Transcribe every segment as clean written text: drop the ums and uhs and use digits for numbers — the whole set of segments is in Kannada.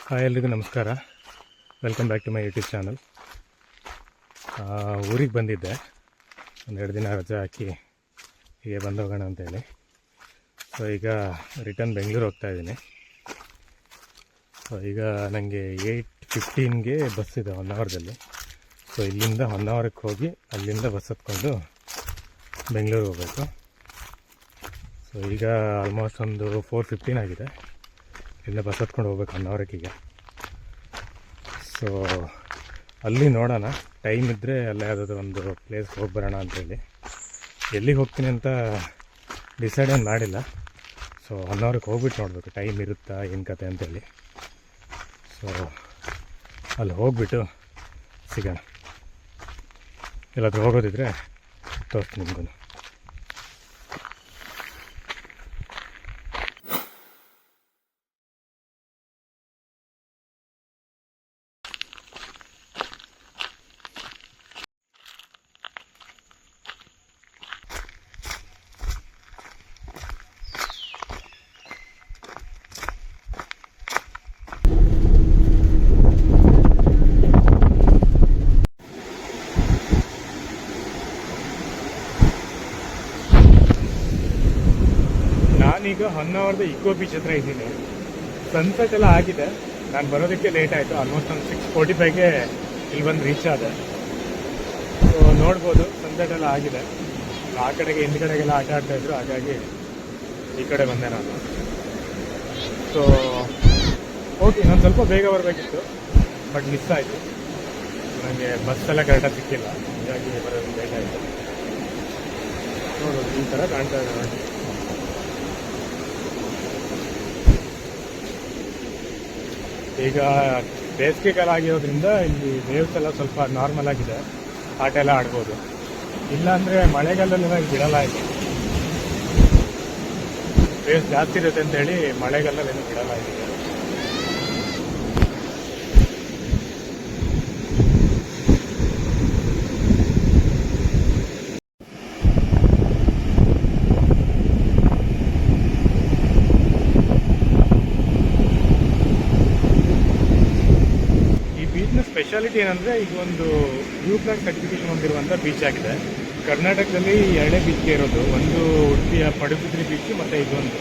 ಹಾಯ್ ಎಲ್ರಿಗೂ ನಮಸ್ಕಾರ. Welcome back to my YouTube channel. ಊರಿಗೆ ಬಂದಿದ್ದೆ, ಒಂದೆರಡು ದಿನ ರಜೆ ಹಾಕಿ ಹೀಗೆ ಬಂದು ಹೋಗೋಣ ಅಂತೇಳಿ. ಸೊ ಈಗ ರಿಟರ್ನ್ ಬೆಂಗಳೂರು ಹೋಗ್ತಾಯಿದ್ದೀನಿ. ಸೊ ಈಗ ನನಗೆ 8:15ಗೆ ಬಸ್ ಇದೆ 1 ಅವರ್ದಲ್ಲಿ. ಸೊ ಇಲ್ಲಿಂದ 1 ಅವರ್ಗೆ ಹೋಗಿ ಅಲ್ಲಿಂದ ಬಸ್ ಹತ್ಕೊಂಡು ಬೆಂಗಳೂರು ಹೋಗಬೇಕು. ಸೊ ಈಗ ಆಲ್ಮೋಸ್ಟ್ ಒಂದು 4:15 ಆಗಿದೆ. ಇಲ್ಲಿಂದ ಬಸ್ ಹತ್ಕೊಂಡು ಹೋಗ್ಬೇಕು 1 ಅವರ್ಗೆ. ಸೊ ಅಲ್ಲಿ ನೋಡೋಣ, ಟೈಮ್ ಇದ್ದರೆ ಅಲ್ಲೇ ಯಾವುದಾದ್ರು ಒಂದು ಪ್ಲೇಸ್ಗೆ ಹೋಗಿ ಬರೋಣ ಅಂತೇಳಿ. ಎಲ್ಲಿಗೆ ಹೋಗ್ತೀನಿ ಅಂತ ಡಿಸೈಡ್ ಏನು ಮಾಡಿಲ್ಲ. ಸೊ 1 ಅವರ್ಗೆ ಹೋಗ್ಬಿಟ್ಟು ನೋಡಬೇಕು ಟೈಮ್ ಇರುತ್ತಾ ಏನು ಕತೆ ಅಂತೇಳಿ. ಸೊ ಅಲ್ಲಿ ಹೋಗ್ಬಿಟ್ಟು ಸಿಗೋಣ. ಎಲ್ಲಾದರೂ ಹೋಗೋದಿದ್ರೆ ತೋರಿಸ್ತೀನಿ ನಿಮಗೂ. ನಾನೀಗ 1 ಅವರ್ದ ಇಕೋ ಬೀಚ್ ಹತ್ರ ಇದ್ದೀನಿ. ಸನ್ಸೆಟ್ ಎಲ್ಲ ಆಗಿದೆ. ನಾನು ಬರೋದಕ್ಕೆ ಲೇಟ್ ಆಯಿತು. ಆಲ್ಮೋಸ್ಟ್ ಒಂದು 6:45ಗೆ ಇಲ್ಲಿ ಬಂದು ರೀಚ್ ಆದೆ. ಸೊ ನೋಡ್ಬೋದು, ಸನ್ಸೆಟ್ ಎಲ್ಲ ಆಗಿದೆ. ಆ ಕಡೆಗೆ ಹಿಂದ್ಗಡೆಗೆಲ್ಲ ಆಟ ಆಡ್ತಾಯಿದ್ರು, ಹಾಗಾಗಿ ಈ ಕಡೆ ಬಂದೆ ನಾನು. ಸೊ ಓಕೆ, ನಾನು ಸ್ವಲ್ಪ ಬೇಗ ಬರಬೇಕಿತ್ತು, ಬಟ್ ಮಿಸ್ ಆಯಿತು. ನನಗೆ ಬಸ್ಸೆಲ್ಲ ಕರೆಕ್ಟಾಗಿ ಸಿಕ್ಕಿಲ್ಲ, ಹಾಗಾಗಿ ಬರೋದು ಲೇಟ್ ಆಯಿತು. ನೋಡೋದು ಈ ಥರ ಕಾಣ್ತಾ ಇದೆ ನೋಡಿ. ಈಗ ಬೇಸಿಗೆ ಕಾಲ ಆಗಿರೋದ್ರಿಂದ ಇಲ್ಲಿ ವೇವ್ಸ್ ಎಲ್ಲ ಸ್ವಲ್ಪ ನಾರ್ಮಲ್ ಆಗಿದೆ, ಆಟ ಎಲ್ಲ ಆಡ್ಬೋದು. ಇಲ್ಲಾಂದರೆ ಮಳೆಗಾಲದಲ್ಲೆಲ್ಲ ಬಿಡಲ್ಲ. ಇದೆ ವೇವ್ಸ್ ಜಾಸ್ತಿ ಇರುತ್ತೆ ಅಂತೇಳಿ ಮಳೆಗಾಲದಲ್ಲೇನು ಬಿಡಲ್ಲ ಇದೆ. ಸ್ಪೆಷಾಲಿಟಿ ಏನಂದರೆ, ಈಗ ಒಂದು ಬ್ಲೂ ಫ್ಲಾಗ್ ಸರ್ಟಿಫಿಕೇಶನ್ ಹೊಂದಿರುವಂಥ ಬೀಚ್ ಆಗಿದೆ. ಕರ್ನಾಟಕದಲ್ಲಿ 2 ಬೀಚ್ಗೆ ಇರೋದು, ಒಂದು ಉಡುಪಿಯ ಪಡುಬಿದ್ರಿ ಬೀಚು ಮತ್ತು ಇದೊಂದು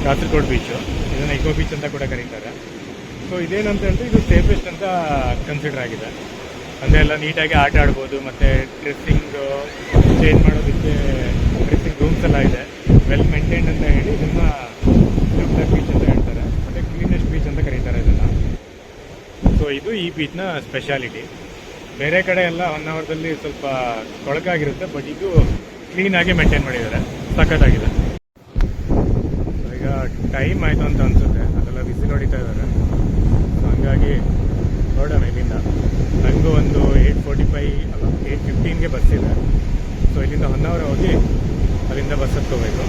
ಕಾಸರಗೋಡು ಬೀಚು. ಇದನ್ನು ಇಕೋ ಬೀಚ್ ಅಂತ ಕೂಡ ಕರೀತಾರೆ. ಸೊ ಇದೇನಂತ ಹೇಳಿದ್ರೆ, ಇದು ಸೇಫೆಸ್ಟ್ ಅಂತ ಕನ್ಸಿಡರ್ ಆಗಿದೆ. ಅಂದರೆ ಎಲ್ಲ ನೀಟಾಗಿ ಆಟ ಆಡ್ಬೋದು, ಮತ್ತು ಡ್ರೆಸ್ಸಿಂಗ್ ಚೇಂಜ್ ಮಾಡೋದಕ್ಕೆ ಡ್ರೆಸ್ಸಿಂಗ್ ರೂಮ್ಸ್ ಎಲ್ಲ ಇದೆ. ವೆಲ್ ಮೇಂಟೈನ್ಡ್ ಅಂತ ಹೇಳಿ ಇದನ್ನು ಬ್ಲೂ ಫ್ಲಾಗ್ ಬೀಚ್ ಅಂತ ಹೇಳ್ತಾರೆ, ಮತ್ತು ಕ್ಲೀನೆಸ್ಟ್ ಬೀಚ್ ಅಂತ ಕರೀತಾರೆ ಇದನ್ನು. ಸೊ ಇದು ಈ ಬೀಚ್ನ ಸ್ಪೆಷಾಲಿಟಿ. ಬೇರೆ ಕಡೆ ಎಲ್ಲ 1 ಅವರ್ದಲ್ಲಿ ಸ್ವಲ್ಪ ಕೊಳಕಾಗಿರುತ್ತೆ, ಬಟ್ ಇದು ಕ್ಲೀನಾಗಿ ಮೇಂಟೈನ್ ಮಾಡಿದ್ದಾರೆ, ಸಖತ್ತಾಗಿದೆ. ಸೊ ಈಗ ಟೈಮ್ ಆಯಿತು ಅಂತ ಅನಿಸುತ್ತೆ, ಅದೆಲ್ಲ ಬಿಸಿಲು ಹೊಡಿತಾ ಇದ್ದಾರೆ. ಸೊ ಹಂಗಾಗಿ ನೋಡೋಣ ಇಲ್ಲಿಂದ. ನನಗೂ ಒಂದು 8:15ಗೆ ಬಸ್ ಇದೆ. ಸೊ ಇಲ್ಲಿಂದ 1 ಅವರ್ ಹೋಗಿ ಅಲ್ಲಿಂದ ಬಸ್ ಹತ್ಕೋಬೇಕು.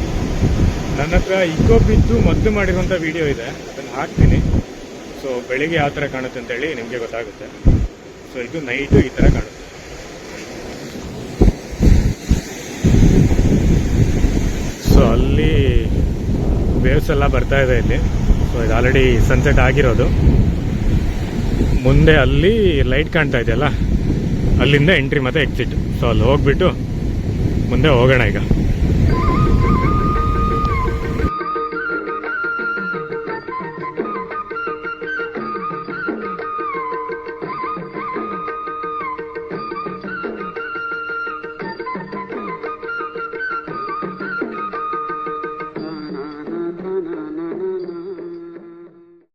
ನನ್ನ ಹತ್ರ ಇಕೋ ಬೀಚು ಮೊದಲು ಮಾಡಿರುವಂಥ ವಿಡಿಯೋ ಇದೆ, ಅದನ್ನು ಹಾಕ್ತೀನಿ. ಸೊ ಬೆಳಿಗ್ಗೆ ಯಾವ ಥರ ಕಾಣುತ್ತೆ ಅಂತೇಳಿ ನಿಮಗೆ ಗೊತ್ತಾಗುತ್ತೆ. ಸೊ ಇದು ನೈಟು ಈ ಥರ ಕಾಣುತ್ತೆ. ಸೊ ಅಲ್ಲಿ ವೇವ್ಸ್ ಎಲ್ಲ ಬರ್ತಾ ಇದೆ ಇಲ್ಲಿ. ಸೊ ಇದು ಆಲ್ರೆಡಿ ಸನ್ಸೆಟ್ ಆಗಿರೋದು. ಮುಂದೆ ಅಲ್ಲಿ ಲೈಟ್ ಕಾಣ್ತಾ ಇದೆಯಲ್ಲ, ಅಲ್ಲಿಂದ ಎಂಟ್ರಿ ಮತ್ತು ಎಕ್ಸಿಟ್. ಸೊ ಅಲ್ಲಿ ಹೋಗ್ಬಿಟ್ಟು ಮುಂದೆ ಹೋಗೋಣ ಈಗ.